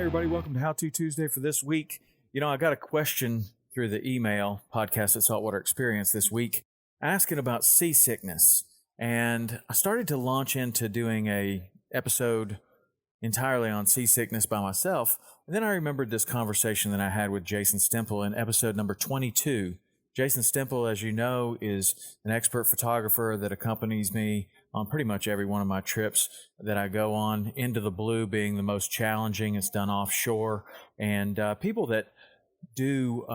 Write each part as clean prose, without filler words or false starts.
Everybody, welcome to How To Tuesday for this week. I got a question through the email podcast at Saltwater Experience this week asking about seasickness. And I started to launch into doing a episode entirely on seasickness by myself. And then I remembered this conversation that I had with Jason Stemple in episode number 22. Jason Stemple, as you know, is an expert photographer that accompanies me on pretty much every one of my trips that I go on, into the blue being the most challenging. It's done offshore. And people that do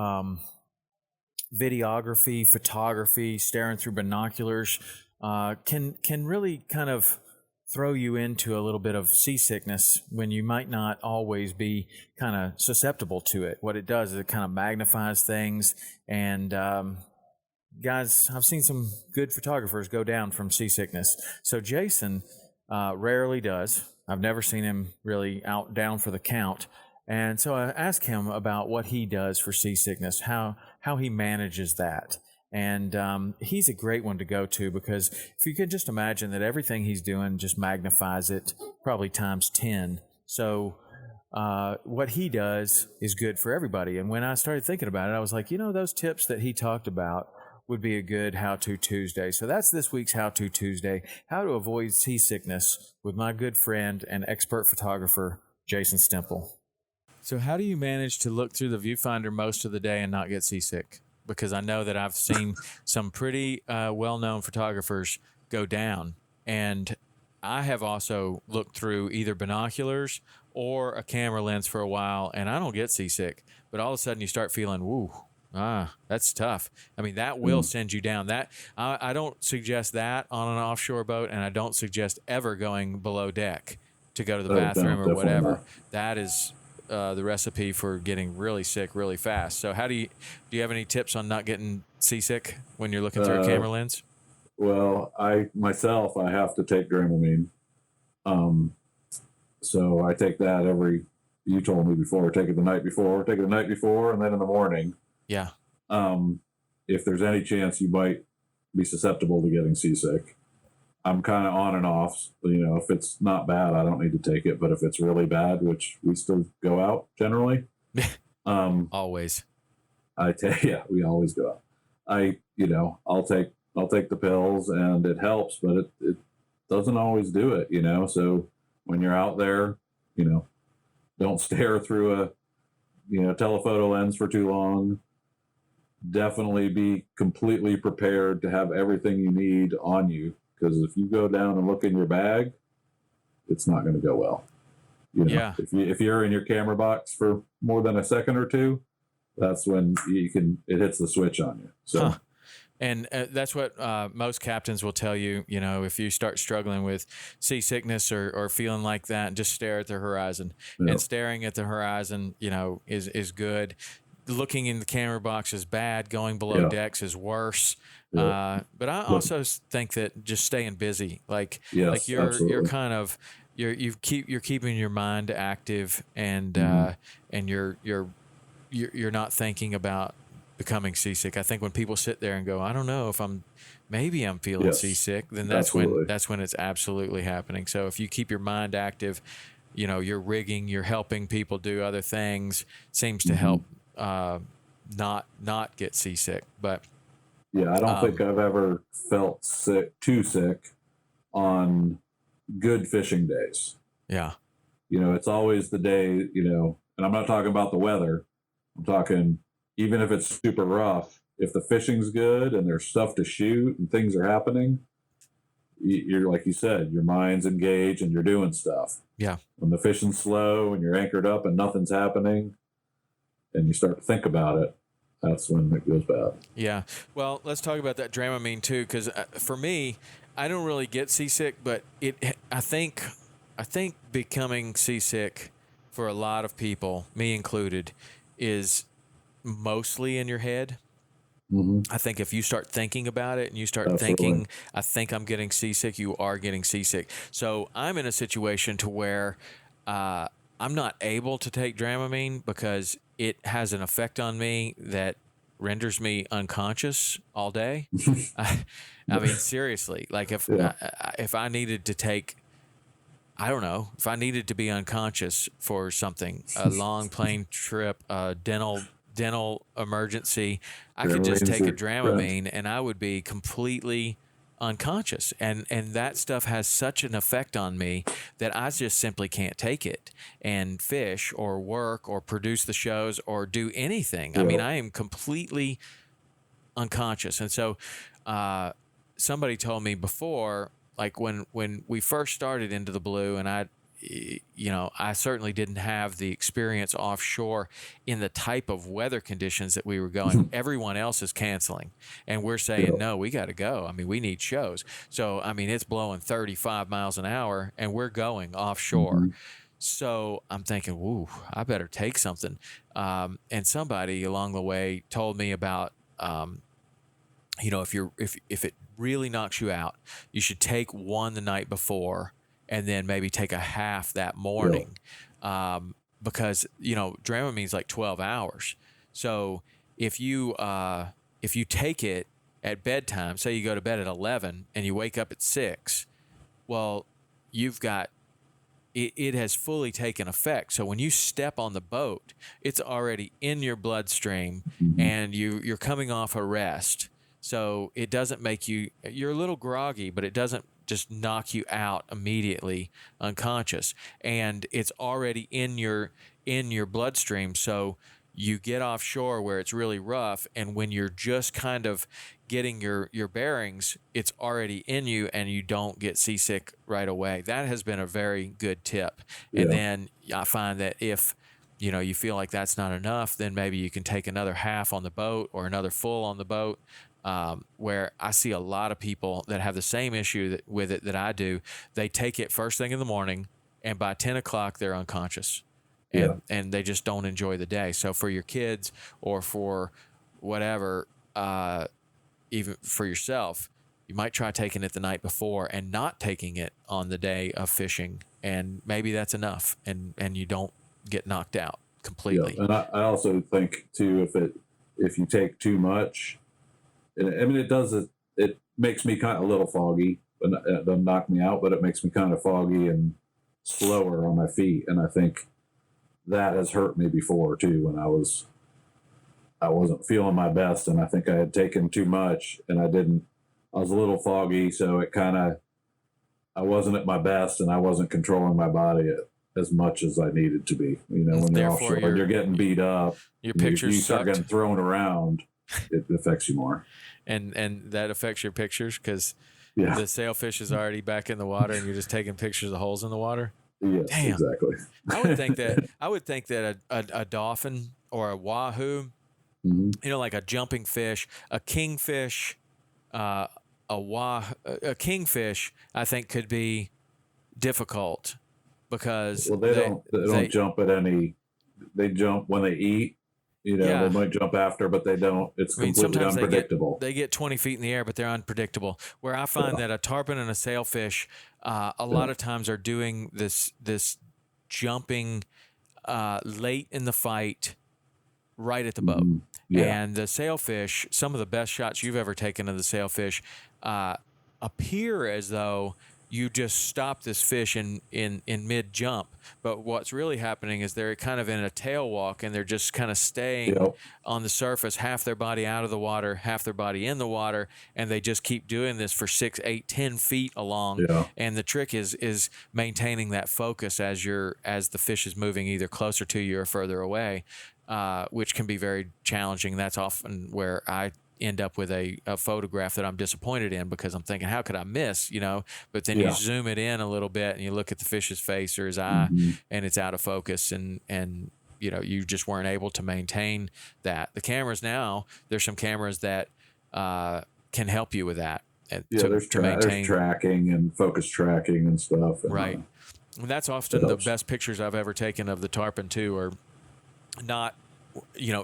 videography, photography, staring through binoculars, can really kind of throw you into a little bit of seasickness when you might not always be kind of susceptible to it. What it does is it kind of magnifies things. And guys, I've seen some good photographers go down from seasickness. So Jason rarely does. I've never seen him really down for the count. And so I asked him about what he does for seasickness, how he manages that. And he's a great one to go to, because if you could just imagine that everything he's doing just magnifies it probably times 10. So what he does is good for everybody. And when I started thinking about it, I was like, those tips that he talked about would be a good How To Tuesday. So that's this week's How To Tuesday, how to avoid seasickness with my good friend and expert photographer, Jason Stemple. So how do you manage to look through the viewfinder most of the day and not get seasick? Because I know that I've seen some pretty well-known photographers go down. And I have also looked through either binoculars or a camera lens for a while, and I don't get seasick. But all of a sudden you start feeling, that's tough. I mean, that will send you down. That I don't suggest that on an offshore boat, and I don't suggest ever going below deck to go to the bathroom or whatever. Not. That is the recipe for getting really sick really fast. So do you have any tips on not getting seasick when you're looking through a camera lens? Well, I have to take Dramamine. So I take that you told me before, take it the night before, and then in the morning. Yeah. If there's any chance you might be susceptible to getting seasick, I'm kind of on and off. If it's not bad, I don't need to take it. But if it's really bad, which we still go out generally, always. We always go out. I'll take the pills and it helps, but it doesn't always do it. So when you're out there, don't stare through a telephoto lens for too long. Definitely be completely prepared to have everything you need on you. Because if you go down and look in your bag, it's not going to go well. Yeah. If you're in your camera box for more than a second or two, that's when it hits the switch on you. So, And that's what most captains will tell you. If you start struggling with seasickness or feeling like that, just stare at the horizon. Yeah. And staring at the horizon, is good. Looking in the camera box is bad. Going below decks is worse. Yeah. But I also think that just staying busy, you're kind of you're keeping your mind active, and and you're not thinking about becoming seasick. I think when people sit there and go, I don't know if I'm feeling seasick, then that's when it's absolutely happening. So if you keep your mind active, you're rigging, you're helping people do other things, seems to help not get seasick. But I don't think I've ever felt too sick on good fishing days. Yeah. It's always the day, and I'm not talking about the weather. I'm talking, even if it's super rough, if the fishing's good and there's stuff to shoot and things are happening, you're, like you said, your mind's engaged and you're doing stuff. Yeah. When the fishing's slow and you're anchored up and nothing's happening and you start to think about it, that's when it goes bad. Yeah. Well, let's talk about that Dramamine too, because for me, I don't really get seasick, but I think becoming seasick for a lot of people, me included, is mostly in your head. Mm-hmm. I think if you start thinking about it and you start thinking, I think I'm getting seasick, you are getting seasick. So I'm in a situation to where I'm not able to take Dramamine because it has an effect on me that renders me unconscious all day. I mean, seriously, like if I needed to take I don't know, if I needed to be unconscious for something, a long plane trip, a dental emergency, I could just Dramamine's take a your friend. Dramamine and I would be completely unconscious. And that stuff has such an effect on me that I just simply can't take it and fish or work or produce the shows or do anything. I mean, Yeah. I am completely unconscious. And so somebody told me before, like when we first started Into the Blue, and I certainly didn't have the experience offshore in the type of weather conditions that we were going. Everyone else is canceling, and we're saying, Yeah. no, we got to go. I mean, we need shows. So, I mean, it's blowing 35 miles an hour, and we're going offshore. Hmm. So I'm thinking, woo, I better take something. And somebody along the way told me about, if it really knocks you out, you should take one the night before and then maybe take a half that Yeah. morning, because Dramamine's like 12 hours. So if you take it at bedtime, say you go to bed at 11 and you wake up at 6, well, you've got it has fully taken effect. So when you step on the boat, it's already in your bloodstream, Hmm. and you're coming off a rest. So it doesn't make you're a little groggy, but it doesn't just knock you out immediately unconscious. And it's already in your bloodstream. So you get offshore where it's really rough, and when you're just kind of getting your bearings, it's already in you and you don't get seasick right away. That has been a very good tip. And Yeah. then I find that if you feel like that's not enough, then maybe you can take another half on the boat or another full on the boat. Where I see a lot of people that have the same issue with it that I do. They take it first thing in the morning, and by 10 o'clock they're unconscious, Yeah. and they just don't enjoy the day. So for your kids or for whatever, even for yourself, you might try taking it the night before and not taking it on the day of fishing, and maybe that's enough, and you don't get knocked out Yeah. completely. And I also think too, if you take too much, and I mean, it makes me kind of a little foggy, but it doesn't knock me out, but it makes me kind of foggy and slower on my feet. And I think that has hurt me before too, when I wasn't feeling my best, and I think I had taken too much, and I was a little foggy, so I wasn't at my best, and I wasn't controlling my body as much as I needed to be. When you're Therefore, offshore and you're getting beat up, your and you pictures start sucked. getting thrown around, it affects you more. And that affects your pictures because Yeah. the sailfish is already back in the water, and you're just taking pictures of holes in the water. Yes, Damn. exactly. I would think that a dolphin or a wahoo, Hmm. like a jumping fish, a kingfish, a kingfish, I think could be difficult because Well, they don't jump at any. They jump when they eat. Yeah. They might jump after, but they don't. It's I mean, completely sometimes unpredictable. they get 20 feet in the air, but they're unpredictable. Where I find that a tarpon and a sailfish, a lot of times are doing this jumping late in the fight, right at the boat. Mhm. Yeah. And the sailfish, some of the best shots you've ever taken of the sailfish, appear as though you just stop this fish in mid jump, but what's really happening is they're kind of in a tail walk, and they're just kind of staying Yep. on the surface, half their body out of the water, half their body in the water, and they just keep doing this for 6, 8, 10 feet along. Yeah. And the trick is maintaining that focus as the fish is moving either closer to you or further away, which can be very challenging. That's often where I end up with a photograph that I'm disappointed in, because I'm thinking, how could I miss, but then Yeah. you zoom it in a little bit and you look at the fish's face or his eye, Mhm. and it's out of focus, and you just weren't able to maintain that. The cameras now, there's some cameras that can help you with that, Yeah, there's tracking and focus tracking and stuff. And, right. And that's often the best pictures I've ever taken of the tarpon too, are not,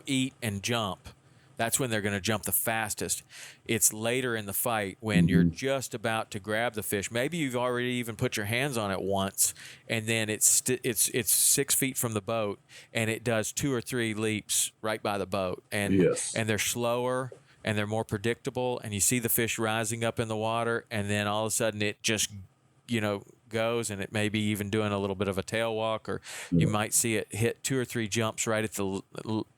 eat and jump. That's when they're going to jump the fastest. It's later in the fight when you're just about to grab the fish. Maybe you've already even put your hands on it once, and then it's 6 feet from the boat, and it does 2 or 3 leaps right by the boat, and Yes. and they're slower and they're more predictable, and you see the fish rising up in the water, and then all of a sudden it just goes, and it may be even doing a little bit of a tail walk, or you might see it hit 2 or 3 jumps right at the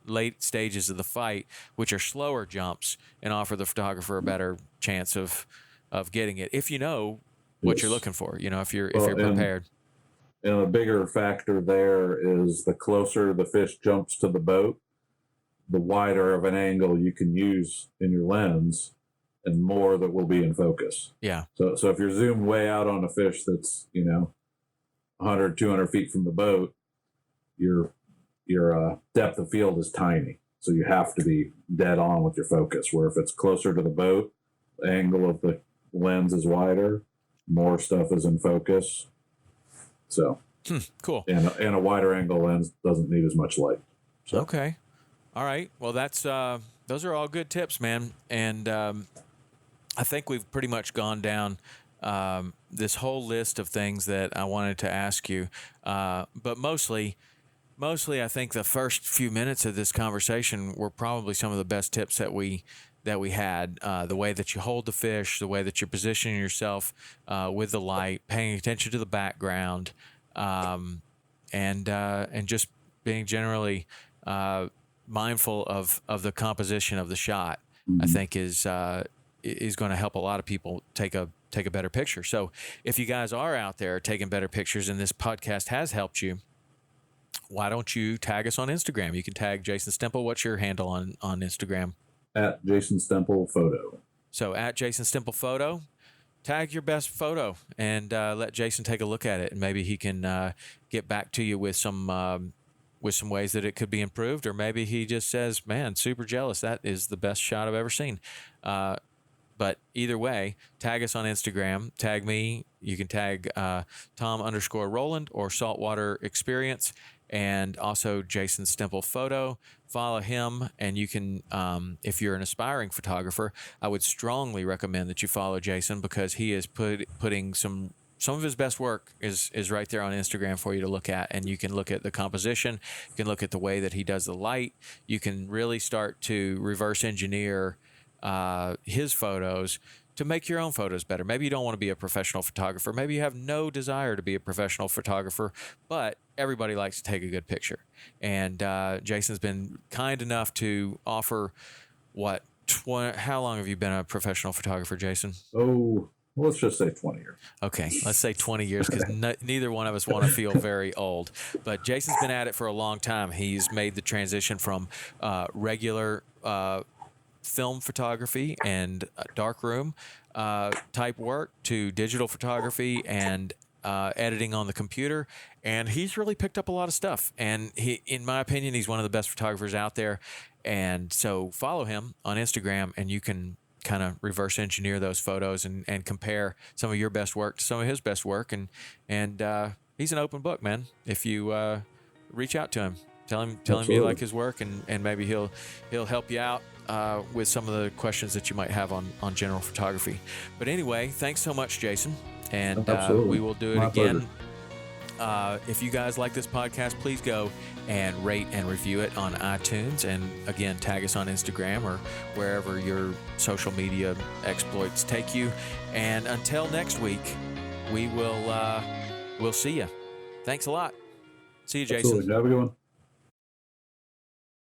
late stages of the fight, which are slower jumps and offer the photographer a better chance of getting it if you know what you're looking for. If you're prepared. And a bigger factor there is the closer the fish jumps to the boat, the wider of an angle you can use in your lens, and more that will be in focus. Yeah. So if you're zoomed way out on a fish that's 100, 200 feet from the boat, your depth of field is tiny. So you have to be dead on with your focus. Where if it's closer to the boat, the angle of the lens is wider, more stuff is in focus. So cool. And a wider angle lens doesn't need as much light. So. Okay. All right. Well, that's those are all good tips, man. And I think we've pretty much gone down this whole list of things that I wanted to ask you. But mostly, I think the first few minutes of this conversation were probably some of the best tips that we had. The way that you hold the fish, the way that you're positioning yourself with the light, paying attention to the background, and just being generally mindful of the composition of the shot. I think is going to help a lot of people take a better picture. So if you guys are out there taking better pictures and this podcast has helped you, why don't you tag us on Instagram? You can tag Jason Stemple. What's your handle on Instagram? At Jason Stemple Photo. So at Jason Stemple Photo, tag your best photo and let Jason take a look at it, and maybe he can get back to you with some ways that it could be improved, or maybe he just says, "Man, super jealous. That is the best shot I've ever seen." But either way, tag us on Instagram. Tag me. You can tag Tom_Roland or Saltwater Experience, and also Jason Stemple Photo. Follow him, and you can, if you're an aspiring photographer, I would strongly recommend that you follow Jason, because he is putting some of his best work is right there on Instagram for you to look at, and you can look at the composition, you can look at the way that he does the light, you can really start to reverse engineer his photos to make your own photos better. Maybe you don't want to be a professional photographer. Maybe you have no desire to be a professional photographer, but everybody likes to take a good picture. And Jason's been kind enough to offer how long have you been a professional photographer, Jason? Oh, let's just say 20 years. Okay, let's say 20 years, because neither one of us want to feel very old. But Jason's been at it for a long time. He's made the transition from regular film photography and darkroom type work to digital photography and editing on the computer, and he's really picked up a lot of stuff. And he, in my opinion, he's one of the best photographers out there. And so follow him on Instagram, and you can kind of reverse engineer those photos and compare some of your best work to some of his best work. And he's an open book, man. If you reach out to him, tell him you like his work, and maybe he'll help you out with some of the questions that you might have on general photography. But anyway, thanks so much, Jason. And we will do it My again. If you guys like this podcast, please go and rate and review it on iTunes. And again, tag us on Instagram or wherever your social media exploits take you. And until next week, we'll see you. Thanks a lot. See you, Jason. Absolutely. Have a good one.